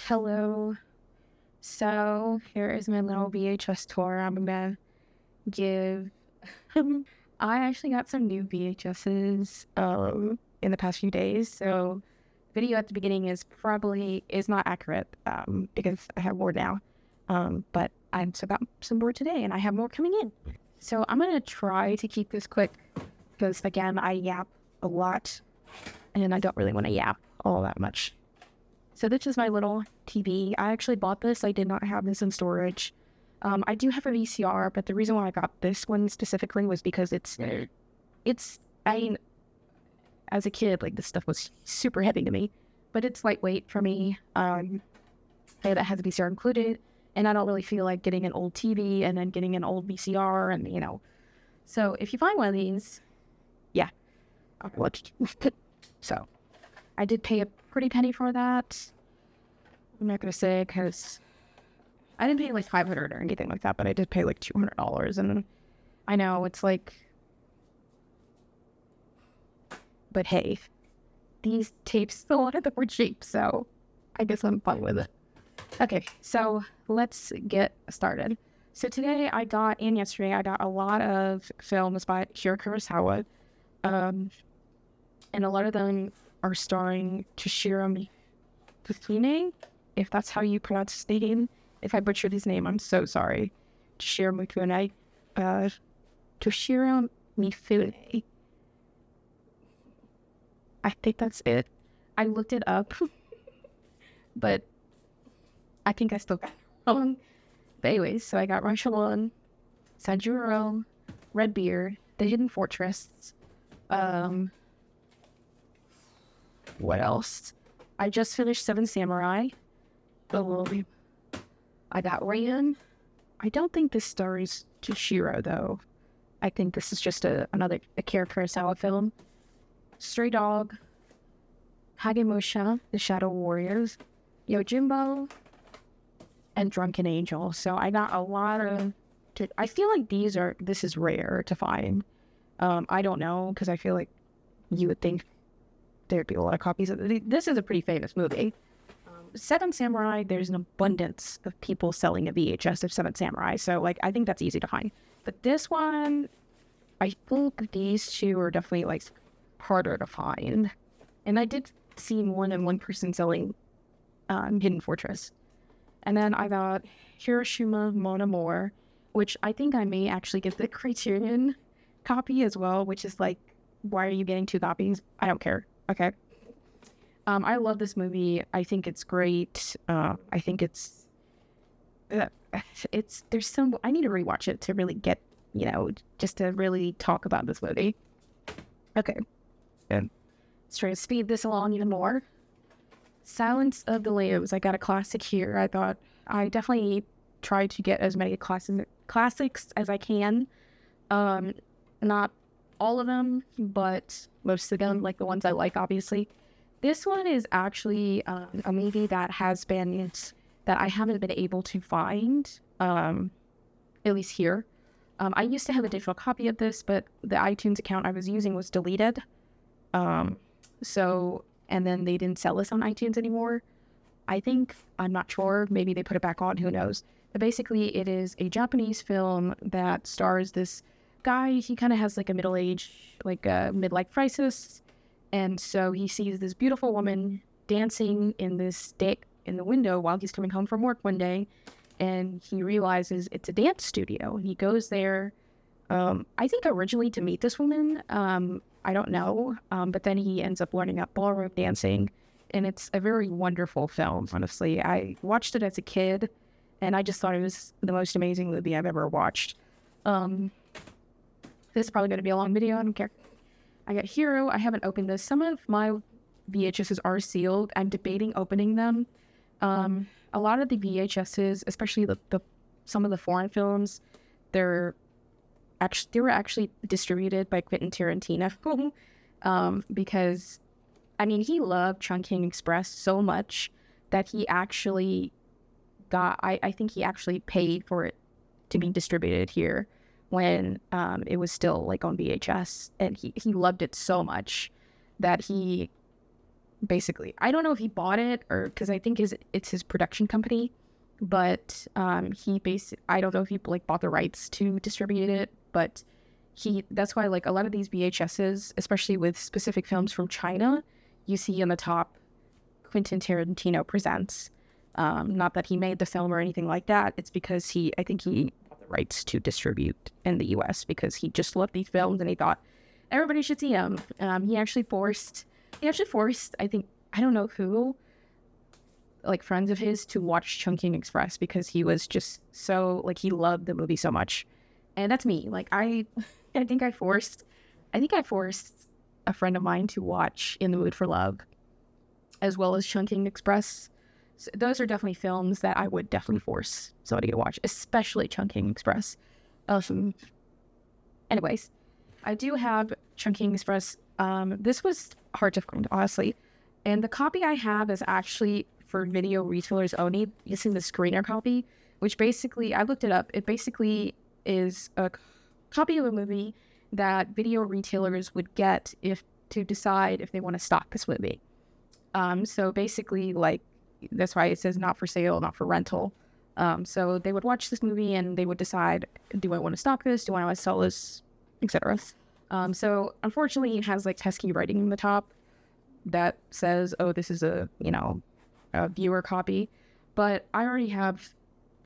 Hello. So here is my little VHS tour. I'm gonna give. I actually got some new VHSs in the past few days. So video at the beginning is not accurate because I have more now. But I'm so got some more today, and I have more coming in. So I'm gonna try to keep this quick because again I yap a lot, and I don't really want to yap all that much. So this is my little TV. I actually bought this. I did not have this in storage. I do have a VCR, but the reason why I got this one specifically was because I mean, as a kid, like, this stuff was super heavy to me, but it's lightweight for me. And it has a VCR included, and I don't really feel like getting an old TV and then getting an old VCR, and. So if you find one of these, yeah, I'll watch it. So I did pay a pretty penny for that. I'm not going to say because I didn't pay like $500 or anything like that, but I did pay like $200. And I know it's like, but hey, these tapes, a lot of them were cheap, so I guess I'm fine with it. Okay, so let's get started. So today and yesterday I got a lot of films by Akira Kurosawa, and a lot of them are starring Toshiro Mifune, if that's how you pronounce his name. If I butchered his name, I'm so sorry. Toshiro Mifune. Toshiro Mifune. I think that's it. I looked it up, but I think I still got it wrong. But anyways, so I got Rashomon, Sanjuro, Redbeard, The Hidden Fortress, what else? I just finished Seven Samurai. I got Ran. I don't think this stars Toshiro, though. I think this is just another Akira Kurosawa film. Stray Dog, Hagemusha, The Shadow Warriors, Yojimbo, and Drunken Angel. So I got a lot of... I feel like this is rare to find. I don't know, because I feel like you would think there'd be a lot of copies of it. This is a pretty famous movie. Seven Samurai, there's an abundance of people selling a VHS of Seven Samurai, so like I think that's easy to find. But this one, I think these two are definitely like harder to find. And I did see more than one person selling Hidden Fortress. And then I got Hiroshima Mon Amour, which I think I may actually get the Criterion copy as well, which is like, why are you getting two copies? I don't care. Okay. I love this movie. I think it's great. I think there's some, I need to rewatch it to really get, just to really talk about this movie. Okay. And let's try to speed this along even more. Silence of the Lambs. I got a classic here. I thought I definitely tried to get as many classics as I can. Not all of them, but most of them, like the ones I like, obviously. This one is actually a movie that I haven't been able to find, at least here. I used to have a digital copy of this, but the iTunes account I was using was deleted. And then they didn't sell this on iTunes anymore. I'm not sure, maybe they put it back on, who knows. But basically, it is a Japanese film that stars this guy. He kind of has like a midlife crisis. And so he sees this beautiful woman dancing in the window while he's coming home from work one day. And he realizes it's a dance studio. And he goes there, I think originally to meet this woman. I don't know. But then he ends up learning about ballroom dancing. And it's a very wonderful film, honestly. I watched it as a kid, and I just thought it was the most amazing movie I've ever watched. This is probably going to be a long video. I don't care. I got Hero. I haven't opened this. Some of my VHSs are sealed. I'm debating opening them. A lot of the VHSs, especially some of the foreign films, they were actually distributed by Quentin Tarantino. Because, I mean, he loved Chungking Express so much that he actually I think he actually paid for it to be distributed here when it was still like on VHS, and he loved it so much that he basically. I don't know if he bought it or because I think it's his production company, but I don't know if he like bought the rights to distribute it, but that's why like a lot of these VHSs, especially with specific films from China, you see on the top Quentin Tarantino presents. Not that he made the film or anything like that. It's because I think he bought the rights to distribute in the US because he just loved these films and he thought everybody should see them. He actually forced, I think, I don't know who, like friends of his, to watch Chungking Express because he was just so, like, he loved the movie so much. And that's me. Like, I think I forced a friend of mine to watch In the Mood for Love as well as Chungking Express. So those are definitely films that I would definitely force somebody to watch, especially Chungking Express. Anyways, I do have Chungking Express. This was hard to find, honestly. And the copy I have is actually for video retailers only. Using the screener copy, which basically, I looked it up. It basically is a copy of a movie that video retailers would get to decide if they want to stock this movie. So basically, like, that's why it says not for sale, not for rental. So they would watch this movie and they would decide, do I want to stock this? Do I want to sell this? Etc. So unfortunately, it has like pesky writing in the top that says, oh, this is a viewer copy. But I already have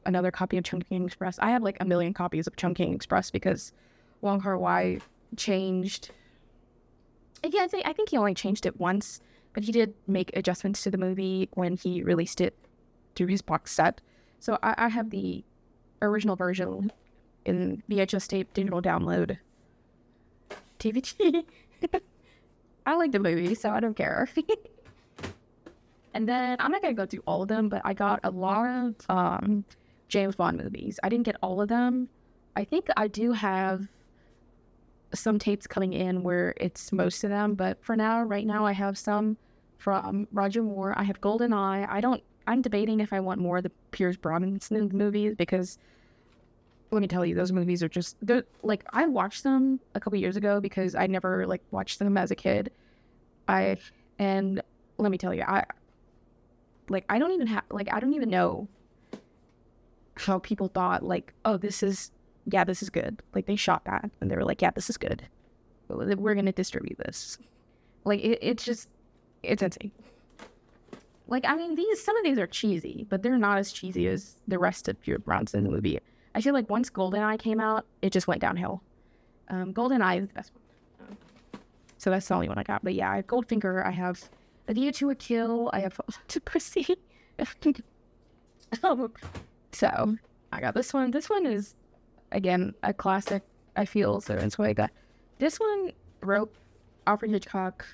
another copy of Chungking Express. I have like 1 million copies of Chungking Express because Wong Kar-wai changed. Yeah, I think he only changed it once, but he did make adjustments to the movie when he released it through his box set. So I have the original version in VHS tape, digital download, DVD. I like the movie, so I don't care. And then I'm not going to go through all of them, but I got a lot of James Bond movies. I didn't get all of them. I think I do have some tapes coming in where it's most of them, but for now, right now, I have some from Roger Moore. I have GoldenEye. I'm debating if I want more of the Pierce Brosnan movies because let me tell you, those movies are they're like, I watched them a couple years ago because I never like watched them as a kid. And let me tell you, I don't even know how people thought like, oh, this is good. Like they shot that and they were like, yeah, this is good. We're going to distribute this. Like it's insane. Like, I mean, some of these are cheesy, but they're not as cheesy as the rest of Pierce Brosnan movie. I feel like once GoldenEye came out, it just went downhill. GoldenEye is the best one. So that's the only one I got. But yeah, I have Goldfinger. I have A View to a Kill. I have To Pussy. So I got this one. This one is, again, a classic, I feel. So that's why I got this one. Rope, Alfred Hitchcock.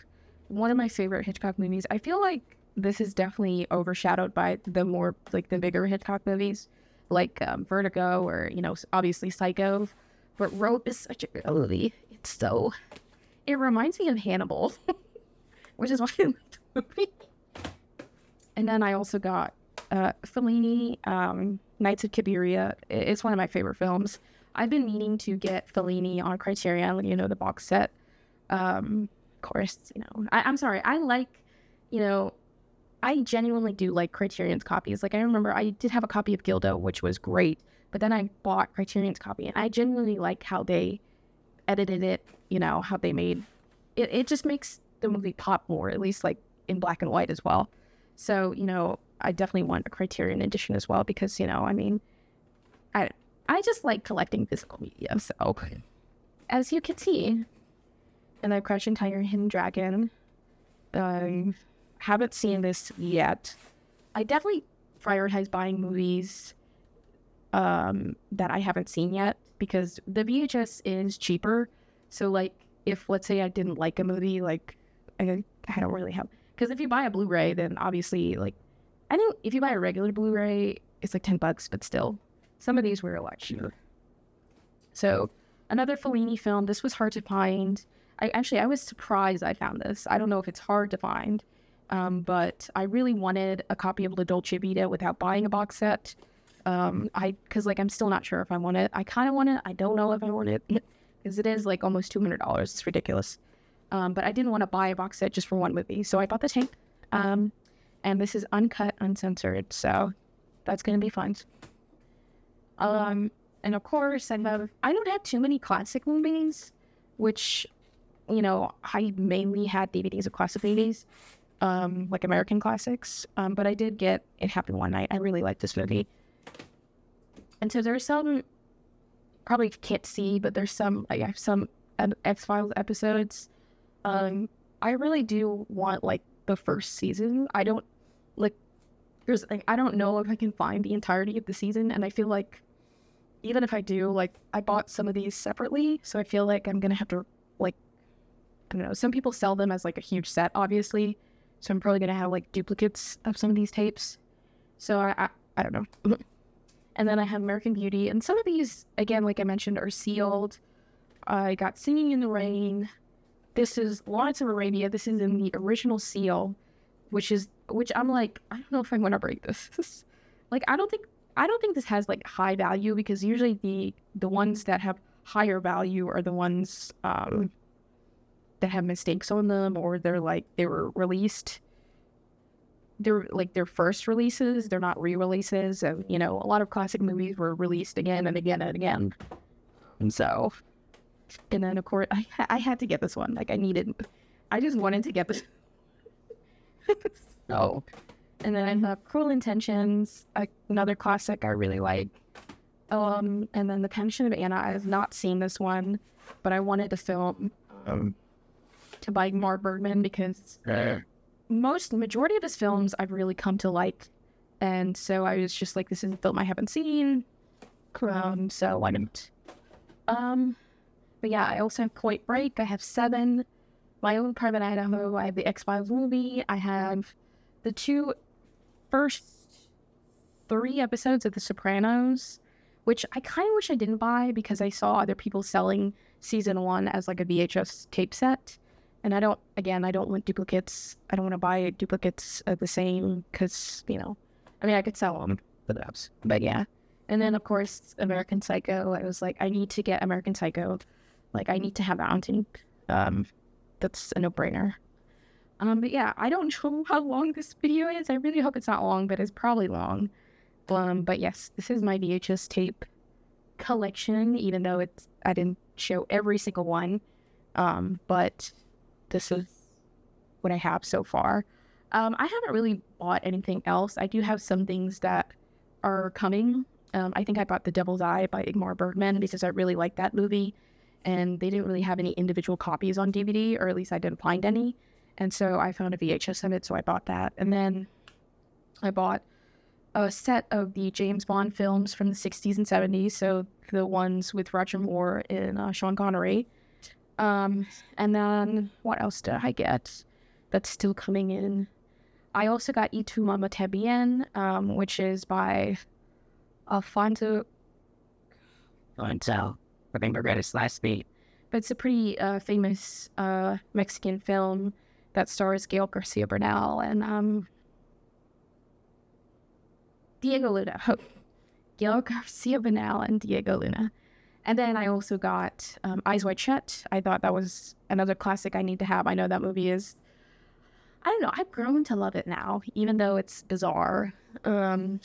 One of my favorite Hitchcock movies. I feel like this is definitely overshadowed by the more, like, the bigger Hitchcock movies, like Vertigo or, obviously Psycho. But Rope is such a good movie. It reminds me of Hannibal, which is why I like the movie. And then I also got Fellini, Nights of Cabiria. It's one of my favorite films. I've been meaning to get Fellini on Criterion, the box set. Of course, I'm sorry. I like, I genuinely do like Criterion's copies. Like, I remember I did have a copy of Gildo, which was great. But then I bought Criterion's copy, and I genuinely like how they edited it, how they made it. It just makes the movie pop more, at least, like, in black and white as well. So, I definitely want a Criterion edition as well because, I just like collecting physical media. So, as you can see, and I Crouching Tiger, Hidden Dragon. Haven't seen this yet. I definitely prioritize buying movies that I haven't seen yet because the VHS is cheaper. So, like, if, let's say, I didn't like a movie, like, I don't really have... Because if you buy a Blu-ray, then obviously, like, I think if you buy a regular Blu-ray, it's like $10, but still, some of these were a lot cheaper. So, another Fellini film. This was hard to find. I was surprised I found this. I don't know if it's hard to find, but I really wanted a copy of La Dolce Vita without buying a box set. Because, like, I'm still not sure if I want it. I kind of want it. I don't know if I want it because it is, like, almost $200. It's ridiculous. But I didn't want to buy a box set just for one movie. So I bought the tape. And this is uncut, uncensored, so that's going to be fun. And of course, I don't have too many classic movies, which, I mainly had DVDs of classic movies, like American classics. But I did get It Happened One Night. I really like this movie. And so there's some, probably can't see, but there's some, I have some X-Files episodes. I really do want, like, the first season. I don't know if I can find the entirety of the season, and I feel like even if I do, like, I bought some of these separately, so I feel like I'm gonna have to, like, I don't know, some people sell them as, like, a huge set, obviously, so I'm probably gonna have, like, duplicates of some of these tapes, so I don't know. And then I have American Beauty, and some of these, again, like I mentioned, are sealed. I got Singing in the Rain. This is Lawrence of Arabia. This is in the original seal, which I'm like, I don't know if I'm gonna break this. Like, I don't think this has, like, high value, because usually the ones that have higher value are the ones that have mistakes on them, or they were released. They're like their first releases. They're not re-releases. And, a lot of classic movies were released again and again and again. And so, and then of course I had to get this one. Like, I just wanted to get this. So, and then I have Cruel Intentions, another classic I really like. And then The Pension of Anna. I have not seen this one, but I wanted the film to by Ingmar Bergman, because majority of his films I've really come to like, and so I was just like, this is a film I haven't seen, so why not? But yeah, I also have Point Break. I have Seven, My Own Private Idaho. I have the X-Files movie. I have the first 3 episodes of The Sopranos, which I kind of wish I didn't buy, because I saw other people selling season 1 as like a VHS tape set. And I don't want duplicates. I don't want to buy duplicates of the same, because, I could sell them, but yeah. And then, of course, American Psycho. I was like, I need to get American Psycho. Like, I need to have that on tape. That's a no-brainer. But yeah, I don't know how long this video is. I really hope it's not long, but it's probably long. But yes, this is my VHS tape collection, even though I didn't show every single one. But this is what I have so far. I haven't really bought anything else. I do have some things that are coming. I think I bought The Devil's Eye by Ingmar Bergman, because I really like that movie, and they didn't really have any individual copies on DVD, or at least I didn't find any, and so I found a VHS of it, so I bought that. And then I bought a set of the James Bond films from the 60s and 70s, so the ones with Roger Moore and Sean Connery. And then what else did I get that's still coming in? I also got Y Tu Mamá También, which is by Alfonso. I forget his last name. But it's a pretty famous Mexican film that stars Gael Garcia Bernal and Diego Luna. Gael Garcia Bernal and Diego Luna. And then I also got Eyes Wide Shut. I thought that was another classic I need to have. I know that movie is, I don't know, I've grown to love it now, even though it's bizarre. And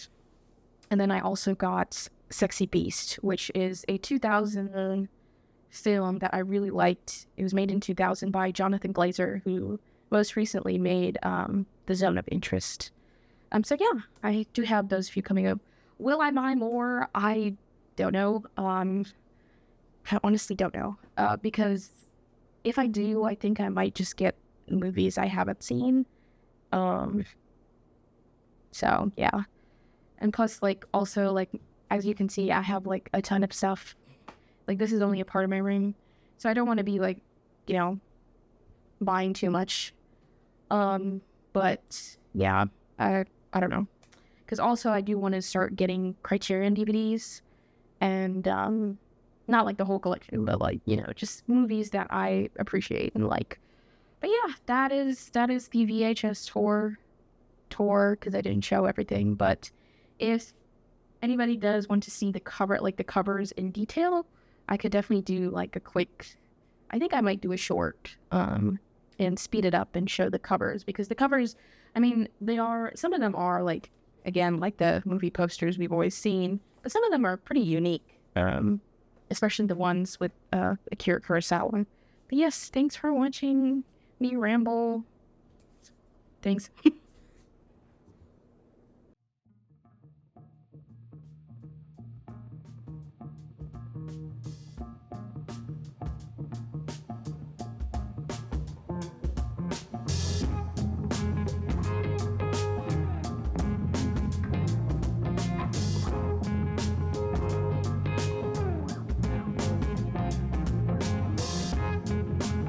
then I also got Sexy Beast, which is a 2000 film that I really liked. It was made in 2000 by Jonathan Glazer, who most recently made The Zone of Interest. So yeah, I do have those few coming up. Will I buy more? I don't know. I honestly don't know. Because if I do, I think I might just get movies I haven't seen. So yeah. And plus, like, also, like, as you can see, I have, like, a ton of stuff. Like, this is only a part of my room, so I don't want to be, like, buying too much. But yeah, I don't know. Because also I do want to start getting Criterion DVDs, and not like the whole collection, but like, just movies that I appreciate and like. But yeah, that is the VHS tour, because I didn't show everything. But if anybody does want to see the covers in detail, I could definitely do like a quick, I think I might do a short and speed it up and show the covers, because the covers, I mean, some of them are like, again, like the movie posters we've always seen, but some of them are pretty unique, especially the ones with Akira Kurosawa. But yes, thanks for watching me ramble. Thanks.